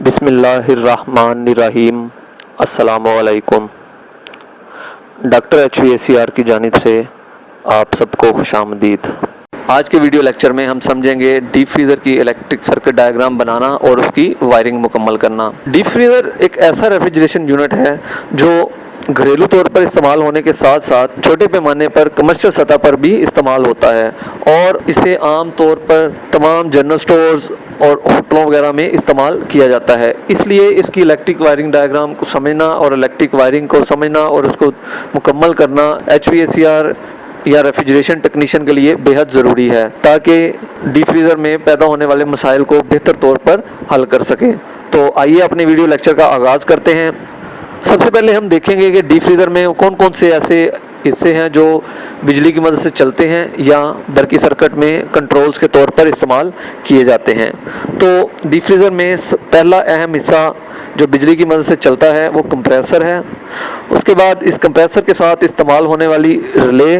बिस्मिल्लाहिर्रहमानिर्रहीम। अस्सलामुअलैकुम। Doctor HVACR की जानिब से आप सबको खुशामदीद। आज के वीडियो लेक्चर में हम समझेंगे डीप फ्रीज़र की इलेक्ट्रिक सर्किट डायग्राम बनाना और उसकी वायरिंग मुकम्मल करना। डीप फ्रीज़र एक ऐसा रेफ्रिजरेशन यूनिट है जो घरेलू तौर पर इस्तेमाल होने के साथ साथ छोटे पैमाने पर कमर्शियल सतह पर भी इस्तेमाल होता है और इसे आम तौर पर तमाम जनरल स्टोर्स और होटलों वगैरह में इस्तेमाल किया जाता है। इसलिए इसकी इलेक्ट्रिक वायरिंग डायग्राम को समझना और इलेक्ट्रिक वायरिंग को समझना और उसको मुकम्मल करना HVACR या रेफ्रिजरेशन टेक्नीशियन के लिए बेहद ज़रूरी है ताकि डीप फ्रीज़र में पैदा होने वाले मसाइल को बेहतर तौर पर हल कर सकें। तो आइए अपने वीडियो लेक्चर का आगाज़ करते हैं। सबसे पहले हम देखेंगे कि डीप फ्रीज़र में कौन कौन से ऐसे हिस्से हैं जो बिजली की मदद से चलते हैं या बरकी सर्किट में कंट्रोल्स के तौर पर इस्तेमाल किए जाते हैं। तो डीप फ्रीज़र में पहला अहम हिस्सा जो बिजली की मदद से चलता है वो कंप्रेसर है। उसके बाद इस कंप्रेसर के साथ इस्तेमाल होने वाली रिले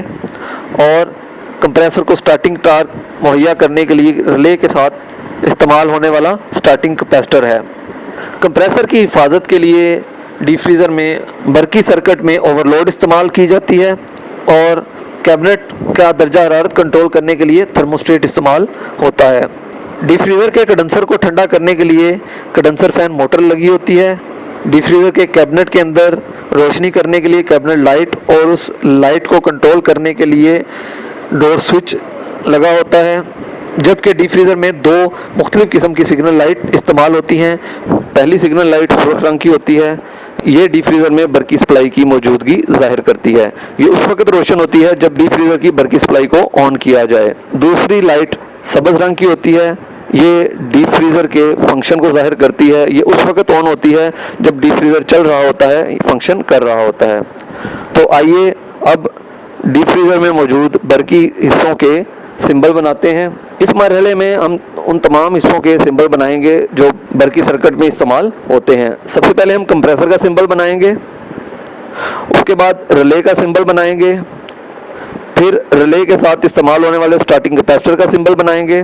और कंप्रेसर को स्टार्टिंग टॉर्क मुहैया करने के लिए रिले के साथ इस्तेमाल होने वाला स्टार्टिंग कैपेसिटर है। कंप्रेसर की हिफाजत के लिए डीप फ्रीज़र में बरकी सर्किट में ओवरलोड इस्तेमाल की जाती है और कैबिनेट का दर्जा हरारत कंट्रोल करने के लिए थर्मोस्टेट इस्तेमाल होता है। डीप फ्रीज़र के कंडेंसर को ठंडा करने के लिए कंडेंसर फैन मोटर लगी होती है। डीप फ्रीज़र के कैबिनेट के अंदर रोशनी करने के लिए कैबिनेट लाइट और उस लाइट को कंट्रोल करने के लिए डोर स्विच लगा होता है। जबकि डीप फ्रीज़र में दो मुख्तलिफ किस्म की सिग्नल लाइट इस्तेमाल होती हैं। पहली सिग्नल लाइट सुर्ख रंग की होती है। ये डीप फ्रीज़र में बरकी सप्लाई की मौजूदगी जाहिर करती है। ये उस वक्त रोशन होती है जब डीप फ्रीज़र की बरकी सप्लाई को ऑन किया जाए। दूसरी लाइट सब्ज़ रंग की होती है। ये डीप फ्रीज़र के फंक्शन को जाहिर करती है। ये उस वक्त ऑन होती है जब डीप फ्रीज़र चल रहा होता है, फंक्शन कर रहा होता है। तो आइए अब डीप फ्रीज़र में मौजूद बरकी हिस्सों के सिंबल बनाते हैं। इस मरहले में हम उन तमाम हिस्सों के सिंबल बनाएंगे जो बरकी सर्किट में इस्तेमाल होते हैं। सबसे पहले हम कंप्रेसर का सिंबल बनाएंगे, उसके बाद रिले का सिंबल बनाएंगे, फिर रिले के साथ इस्तेमाल होने वाले स्टार्टिंग कैपेसिटर का सिंबल बनाएंगे,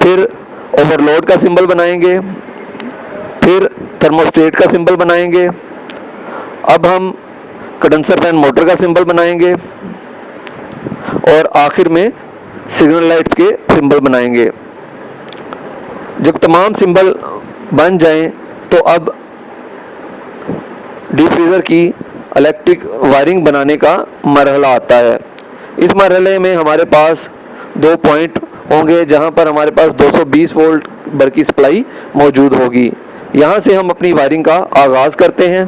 फिर ओवरलोड का सिंबल बनाएंगे, फिर थर्मोस्टेट का सिंबल बनाएंगे। अब हम कंडेंसर फैन मोटर का सिंबल बनाएंगे और आखिर में सिग्नल लाइट्स के सिंबल बनाएंगे। जब तमाम सिंबल बन जाएं तो अब डीप फ्रीज़र की इलेक्ट्रिक वायरिंग बनाने का मरहला आता है। इस मरहले में हमारे पास दो पॉइंट होंगे जहां पर हमारे पास 220 वोल्ट बरकी सप्लाई मौजूद होगी। यहां से हम अपनी वायरिंग का आगाज़ करते हैं।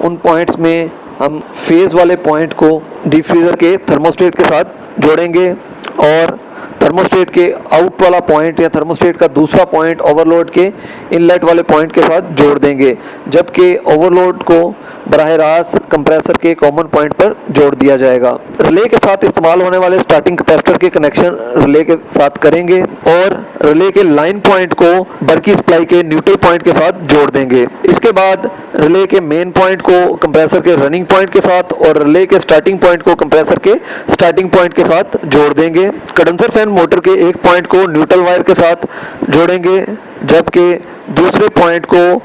उन पॉइंट्स में हम फेज़ वाले पॉइंट को डीप फ्रीज़र के थर्मोस्टेट के साथ जोड़ेंगे और थर्मोस्टेट के आउट वाला पॉइंट या थर्मोस्टेट का दूसरा पॉइंट ओवरलोड के इनलेट वाले पॉइंट के साथ जोड़ देंगे, जबकि ओवरलोड को बराह रास्त कंप्रेसर के कॉमन पॉइंट पर जोड़ दिया जाएगा। रिले के साथ इस्तेमाल होने वाले स्टार्टिंग कैपेसिटर के कनेक्शन रिले के साथ करेंगे और रिले के लाइन पॉइंट को बरकी सप्लाई के न्यूट्रल पॉइंट के साथ जोड़ देंगे। इसके बाद रिले के मेन पॉइंट को कंप्रेसर के रनिंग पॉइंट के साथ और रिले के स्टार्टिंग पॉइंट को कंप्रेसर के स्टार्टिंग पॉइंट के साथ जोड़ देंगे। कंडेंसर फैन मोटर के एक पॉइंट को न्यूट्रल वायर के साथ जोड़ेंगे, जबकि दूसरे पॉइंट को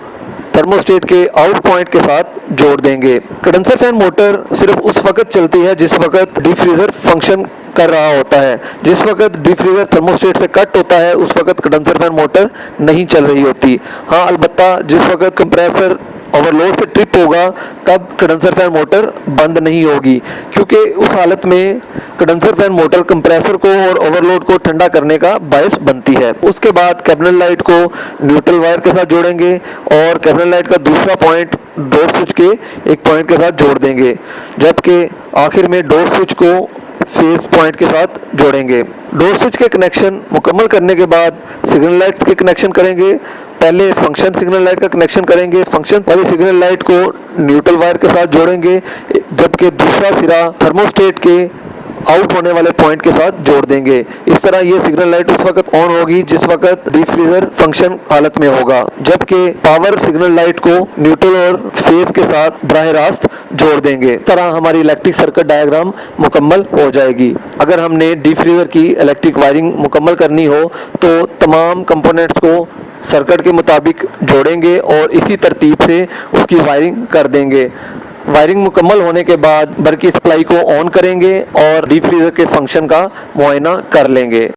थर्मोस्टेट के आउट पॉइंट के साथ जोड़ देंगे। कंडेंसर फैन मोटर सिर्फ उस वक्त चलती है जिस वक्त डीप फ्रीज़र फंक्शन कर रहा होता है। जिस वक्त डीप फ्रीज़र थर्मोस्टेट से कट होता है उस वक्त कंडेंसर फैन मोटर नहीं चल रही होती। हाँ, अलबत्ता जिस वक्त कंप्रेसर ओवरलोड से ट्रिप होगा तब कंडेंसर फैन मोटर बंद नहीं होगी, क्योंकि उस हालत में कंडेंसर फैन मोटर कंप्रेसर को और ओवरलोड को ठंडा करने का बायस बनती है। उसके बाद कैबिनेट लाइट को न्यूट्रल वायर के साथ जोड़ेंगे और कैबिनेट लाइट का दूसरा पॉइंट डोर स्विच के एक पॉइंट के साथ जोड़ देंगे, जबकि आखिर में डोर स्विच को फेज पॉइंट के साथ जोड़ेंगे। डोर स्विच के कनेक्शन मुकम्मल करने के बाद सिग्नल लाइट्स के कनेक्शन करेंगे। पहले फंक्शन सिग्नल लाइट का कनेक्शन करेंगे, फंक्शन वाली सिग्नल लाइट को न्यूट्रल वायर के साथ जोड़ेंगे, जबकि दूसरा सिरा थर्मोस्टेट के आउट होने वाले पॉइंट के साथ जोड़ देंगे। इस तरह ये सिग्नल लाइट उस वक्त ऑन होगी जिस वक्त डीप फ्रीज़र फंक्शन हालत में होगा, जबकि पावर सिग्नल लाइट को न्यूट्रल और फेज के साथ बराह रास्त जोड़ देंगे। इस तरह हमारी इलेक्ट्रिक सर्किट डायग्राम मुकम्मल हो जाएगी। अगर हमने डीप फ्रीज़र की इलेक्ट्रिक वायरिंग मुकम्मल करनी हो तो तमाम कंपोनेंट्स को सर्किट के मुताबिक जोड़ेंगे और इसी तरतीब से उसकी वायरिंग कर देंगे। वायरिंग मुकम्मल होने के बाद बर की सप्लाई को ऑन करेंगे और डीप फ्रीज़र के फंक्शन का मुआयना कर लेंगे।